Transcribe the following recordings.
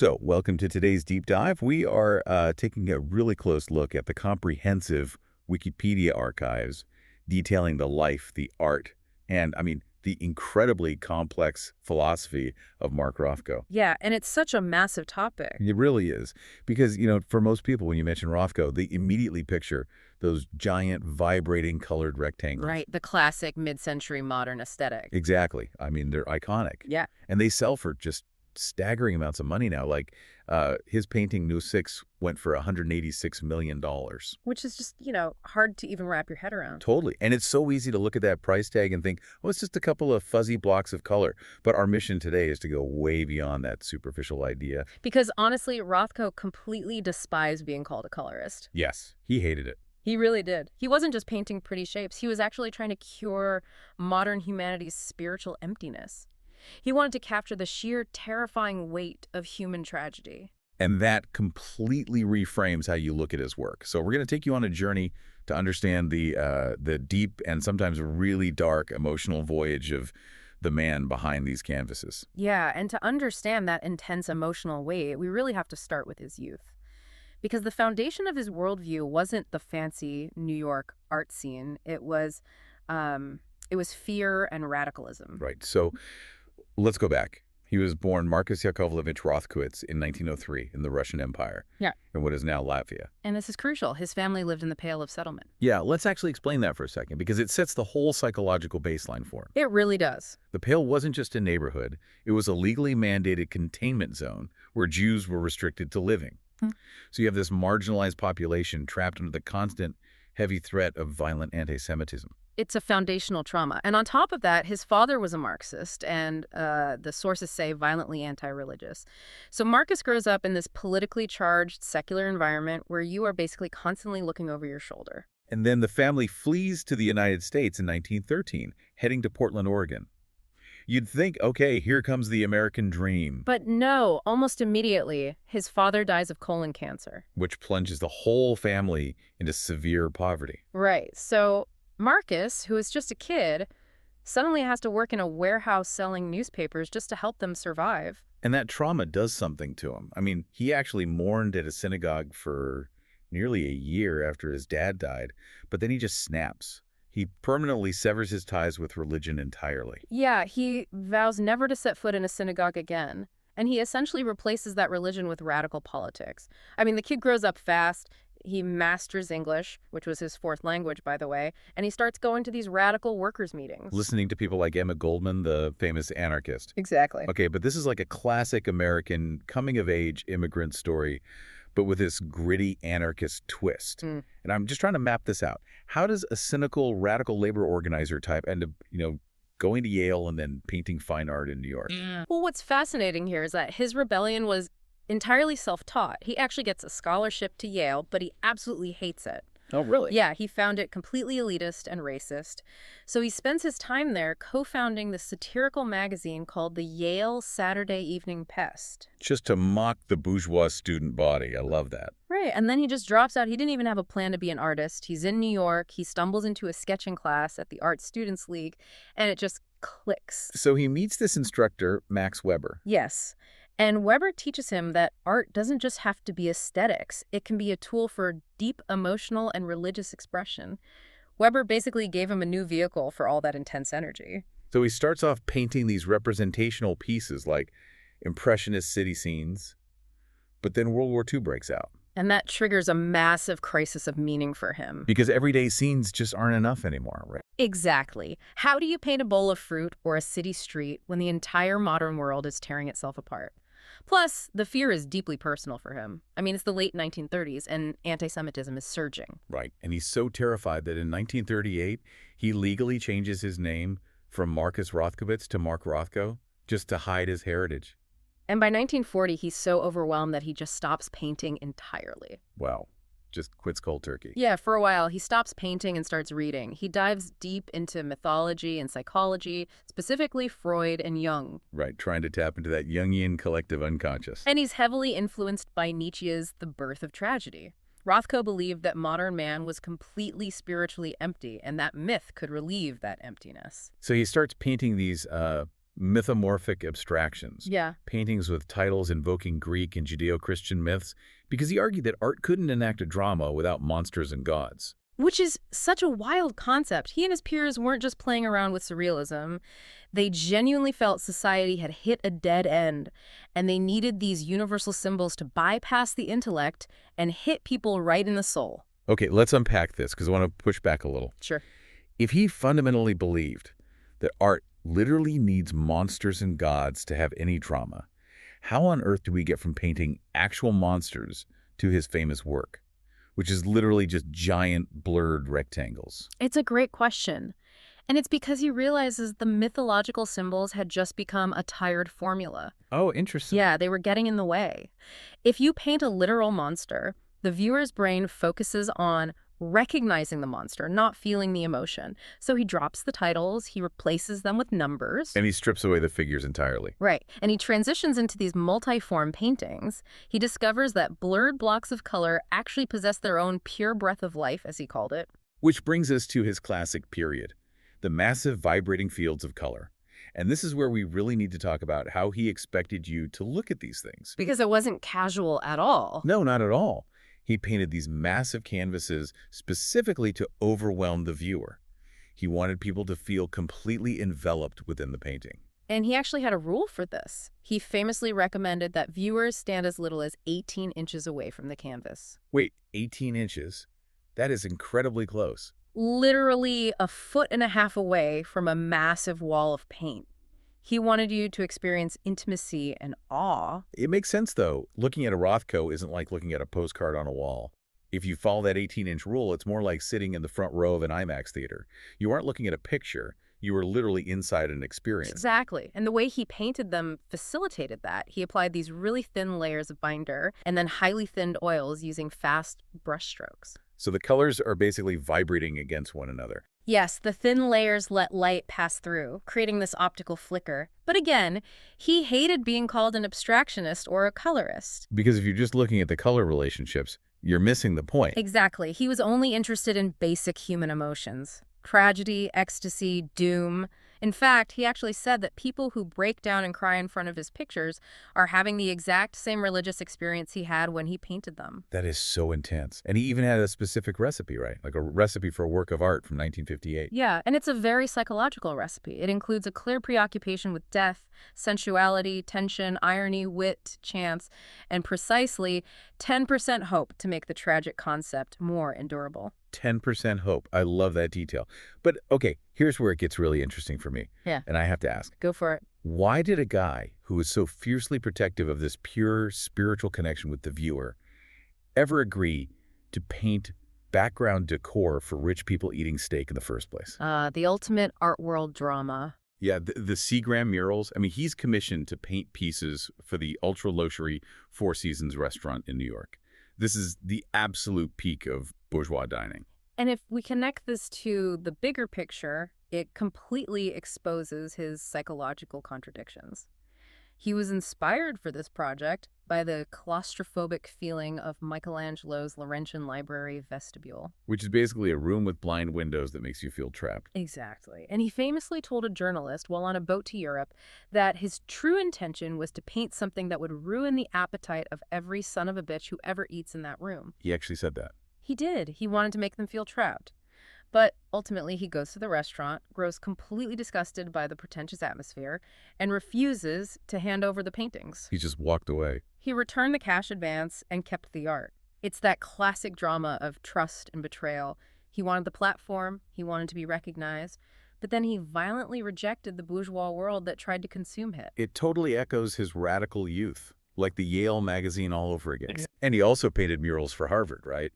So, welcome to today's deep dive. We are taking a really close look at the comprehensive Wikipedia archives detailing the life, the art, and, the incredibly complex philosophy of Mark Rothko. Yeah, and it's such a massive topic. It really is. Because, for most people, when you mention Rothko, they immediately picture those giant, vibrating, colored rectangles. Right, the classic mid-century modern aesthetic. Exactly. They're iconic. Yeah. And they sell for just staggering amounts of money now. Like, his painting Nu 6 went for $186 million. Which is just, hard to even wrap your head around. Totally. And it's so easy to look at that price tag and think, oh, it's just a couple of fuzzy blocks of color. But our mission today is to go way beyond that superficial idea. Because honestly, Rothko completely despised being called a colorist. Yes, he hated it. He really did. He wasn't just painting pretty shapes. He was actually trying to cure modern humanity's spiritual emptiness. He wanted to capture the sheer terrifying weight of human tragedy. And that completely reframes how you look at his work. So we're going to take you on a journey to understand the deep and sometimes really dark emotional voyage of the man behind these canvases. Yeah, and to understand that intense emotional weight, we really have to start with his youth. Because the foundation of his worldview wasn't the fancy New York art scene. It was fear and radicalism. Right. So let's go back. He was born Marcus Yakovlevich Rothkowitz in 1903 in the Russian Empire. Yeah. In what is now Latvia. And this is crucial. His family lived in the Pale of Settlement. Yeah, let's actually explain that for a second, because it sets the whole psychological baseline for him. It really does. The Pale wasn't just a neighborhood. It was a legally mandated containment zone where Jews were restricted to living. So you have this marginalized population trapped under the constant heavy threat of violent anti-Semitism. It's a foundational trauma. And on top of that, his father was a Marxist and, the sources say, violently anti-religious. So Marcus grows up in this politically charged, secular environment where you are basically constantly looking over your shoulder. And then the family flees to the United States in 1913, heading to Portland, Oregon. You'd think, okay, here comes the American dream. But no, almost immediately, his father dies of colon cancer. Which plunges the whole family into severe poverty. Right. So Marcus, who is just a kid, suddenly has to work in a warehouse selling newspapers just to help them survive. And that trauma does something to him. He actually mourned at a synagogue for nearly a year after his dad died, but then he just snaps. He permanently severs his ties with religion entirely. Yeah, he vows never to set foot in a synagogue again. And he essentially replaces that religion with radical politics. The kid grows up fast. He masters English, which was his fourth language, by the way, and he starts going to these radical workers' meetings. Listening to people like Emma Goldman, the famous anarchist. Exactly. Okay, but this is like a classic American coming-of-age immigrant story, but with this gritty anarchist twist. And I'm just trying to map this out. How does a cynical, radical labor organizer type end up, going to Yale and then painting fine art in New York? Well, what's fascinating here is that his rebellion was entirely self-taught. He actually gets a scholarship to Yale, but he absolutely hates it. Oh, really? Yeah, he found it completely elitist and racist. So he spends his time there co-founding the satirical magazine called the Yale Saturday Evening Pest. Just to mock the bourgeois student body. I love that. Right, and then he just drops out. He didn't even have a plan to be an artist. He's in New York. He stumbles into a sketching class at the Art Students League, and it just clicks. So he meets this instructor, Max Weber. Yes. And Weber teaches him that art doesn't just have to be aesthetics. It can be a tool for deep emotional and religious expression. Weber basically gave him a new vehicle for all that intense energy. So he starts off painting these representational pieces like impressionist city scenes, but then World War II breaks out. And that triggers a massive crisis of meaning for him. Because everyday scenes just aren't enough anymore, right? Exactly. How do you paint a bowl of fruit or a city street when the entire modern world is tearing itself apart? Plus, the fear is deeply personal for him. It's the late 1930s, and anti-Semitism is surging. Right. And he's so terrified that in 1938, he legally changes his name from Marcus Rothkowitz to Mark Rothko just to hide his heritage. And by 1940, he's so overwhelmed that he just stops painting entirely. Wow. Just quits cold turkey. Yeah, for a while, he stops painting and starts reading. He dives deep into mythology and psychology, specifically Freud and Jung. Right, trying to tap into that Jungian collective unconscious. And he's heavily influenced by Nietzsche's The Birth of Tragedy. Rothko believed that modern man was completely spiritually empty, and that myth could relieve that emptiness. So he starts painting these mythomorphic abstractions. Yeah. Paintings with titles invoking Greek and Judeo-Christian myths, because he argued that art couldn't enact a drama without monsters and gods. Which is such a wild concept. He and his peers weren't just playing around with surrealism. They genuinely felt society had hit a dead end, and they needed these universal symbols to bypass the intellect and hit people right in the soul. Okay, let's unpack this, because I want to push back a little. Sure. If he fundamentally believed that art literally needs monsters and gods to have any drama, how on earth do we get from painting actual monsters to his famous work, which is literally just giant blurred rectangles? It's a great question. And it's because he realizes the mythological symbols had just become a tired formula. Oh, interesting. Yeah, they were getting in the way. If you paint a literal monster, the viewer's brain focuses on recognizing the monster, not feeling the emotion. So he drops the titles, he replaces them with numbers. And he strips away the figures entirely. Right. And he transitions into these multi-form paintings. He discovers that blurred blocks of color actually possess their own pure breath of life, as he called it. Which brings us to his classic period, the massive vibrating fields of color. And this is where we really need to talk about how he expected you to look at these things. Because it wasn't casual at all. No, not at all. He painted these massive canvases specifically to overwhelm the viewer. He wanted people to feel completely enveloped within the painting. And he actually had a rule for this. He famously recommended that viewers stand as little as 18 inches away from the canvas. Wait, 18 inches? That is incredibly close. Literally a foot and a half away from a massive wall of paint. He wanted you to experience intimacy and awe. It makes sense, though. Looking at a Rothko isn't like looking at a postcard on a wall. If you follow that 18-inch rule, it's more like sitting in the front row of an IMAX theater. You aren't looking at a picture. You were literally inside an experience. Exactly. And the way he painted them facilitated that. He applied these really thin layers of binder and then highly thinned oils using fast brush strokes. So the colors are basically vibrating against one another. Yes, the thin layers let light pass through, creating this optical flicker. But again, he hated being called an abstractionist or a colorist. Because if you're just looking at the color relationships, you're missing the point. Exactly. He was only interested in basic human emotions. Tragedy, ecstasy, doom. In fact, he actually said that people who break down and cry in front of his pictures are having the exact same religious experience he had when he painted them. That is so intense. And he even had a specific recipe, right? Like a recipe for a work of art from 1958. Yeah, and it's a very psychological recipe. It includes a clear preoccupation with death, sensuality, tension, irony, wit, chance, and precisely 10% hope to make the tragic concept more endurable. 10% hope. I love that detail. But okay, here's where it gets really interesting for me. Yeah. And I have to ask. Go for it. Why did a guy who was so fiercely protective of this pure spiritual connection with the viewer ever agree to paint background decor for rich people eating steak in the first place? The ultimate art world drama. Yeah, the Seagram Murals. I mean, he's commissioned to paint pieces for the ultra-luxury Four Seasons restaurant in New York. This is the absolute peak of bourgeois dining. And if we connect this to the bigger picture, it completely exposes his psychological contradictions. He was inspired for this project by the claustrophobic feeling of Michelangelo's Laurentian Library vestibule. Which is basically a room with blind windows that makes you feel trapped. Exactly. And he famously told a journalist while on a boat to Europe that his true intention was to paint something that would ruin the appetite of every son of a bitch who ever eats in that room. He actually said that. He did. He wanted to make them feel trapped. But ultimately, he goes to the restaurant, grows completely disgusted by the pretentious atmosphere, and refuses to hand over the paintings. He just walked away. He returned the cash advance and kept the art. It's that classic drama of trust and betrayal. He wanted the platform, he wanted to be recognized, but then he violently rejected the bourgeois world that tried to consume him. It totally echoes his radical youth, like the Yale magazine all over again. And he also painted murals for Harvard, right?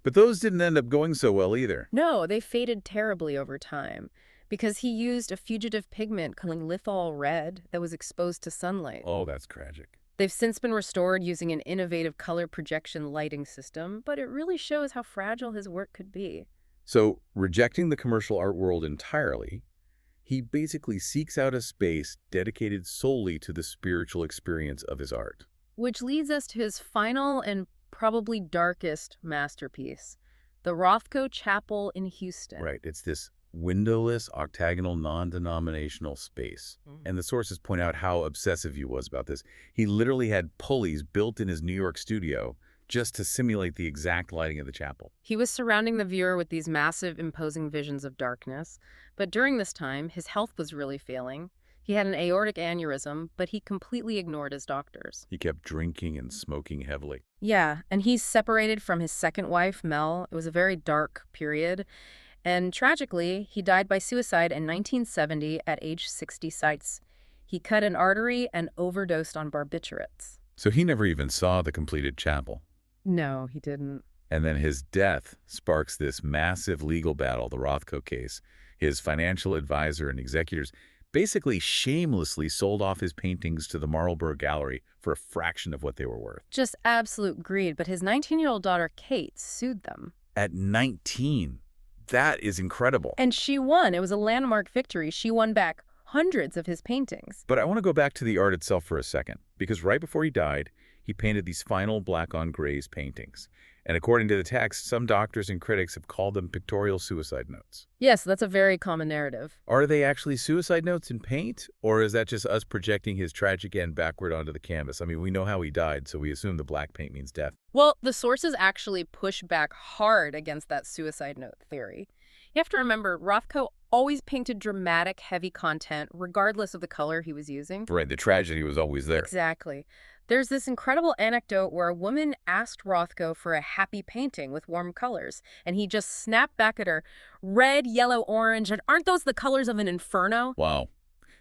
But those didn't end up going so well either. No, they faded terribly over time because he used a fugitive pigment called lithol red that was exposed to sunlight. Oh, that's tragic. They've since been restored using an innovative color projection lighting system, but it really shows how fragile his work could be. So, rejecting the commercial art world entirely, he basically seeks out a space dedicated solely to the spiritual experience of his art. Which leads us to his final and probably darkest masterpiece, the Rothko Chapel in Houston. Right, it's this windowless, octagonal, non-denominational space. Mm. And the sources point out how obsessive he was about this. He literally had pulleys built in his New York studio just to simulate the exact lighting of the chapel. He was surrounding the viewer with these massive, imposing visions of darkness. But during this time, his health was really failing. He had an aortic aneurysm, but he completely ignored his doctors. He kept drinking and smoking heavily. Yeah, and he's separated from his second wife, Mel. It was a very dark period. And tragically, he died by suicide in 1970 at age 60 sites. He cut an artery and overdosed on barbiturates. So he never even saw the completed chapel. No, he didn't. And then his death sparks this massive legal battle, the Rothko case. His financial advisor and executors basically shamelessly sold off his paintings to the Marlborough Gallery for a fraction of what they were worth. Just absolute greed, but his 19-year-old daughter, Kate, sued them. At 19. That is incredible. And she won. It was a landmark victory. She won back hundreds of his paintings. But I want to go back to the art itself for a second, because right before he died, he painted these final black-on-grays paintings. And according to the text, some doctors and critics have called them pictorial suicide notes. Yes, that's a very common narrative. Are they actually suicide notes in paint, or is that just us projecting his tragic end backward onto the canvas? I mean, we know how he died, so we assume the black paint means death. Well, the sources actually push back hard against that suicide note theory. You have to remember, Rothko always painted dramatic, heavy content, regardless of the color he was using. Right, the tragedy was always there. Exactly. There's this incredible anecdote where a woman asked Rothko for a happy painting with warm colors, and he just snapped back at her, red, yellow, orange, and aren't those the colors of an inferno? Wow.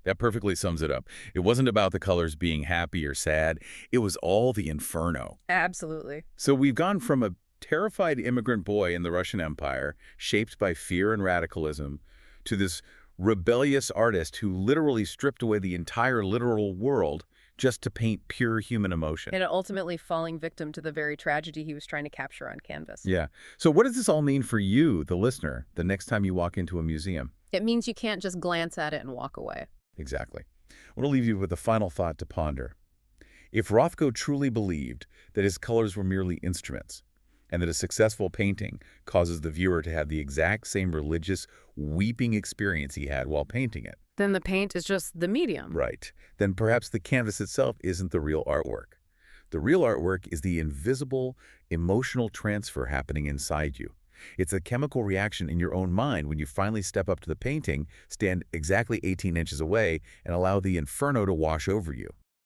That perfectly sums it up. It wasn't about the colors being happy or sad. It was all the inferno. Absolutely. So we've gone from a terrified immigrant boy in the Russian Empire, shaped by fear and radicalism, to this rebellious artist who literally stripped away the entire literal world just to paint pure human emotion. And ultimately falling victim to the very tragedy he was trying to capture on canvas. Yeah. So what does this all mean for you, the listener, the next time you walk into a museum? It means you can't just glance at it and walk away. Exactly. I want to leave you with a final thought to ponder. If Rothko truly believed that his colors were merely instruments, and that a successful painting causes the viewer to have the exact same religious, weeping experience he had while painting it, Then the paint is just the medium. right, then perhaps the canvas itself isn't the real artwork. The real artwork is the invisible, emotional transfer happening inside you. It's a chemical reaction in your own mind when you finally step up to the painting, stand exactly 18 inches away, and allow the inferno to wash over you.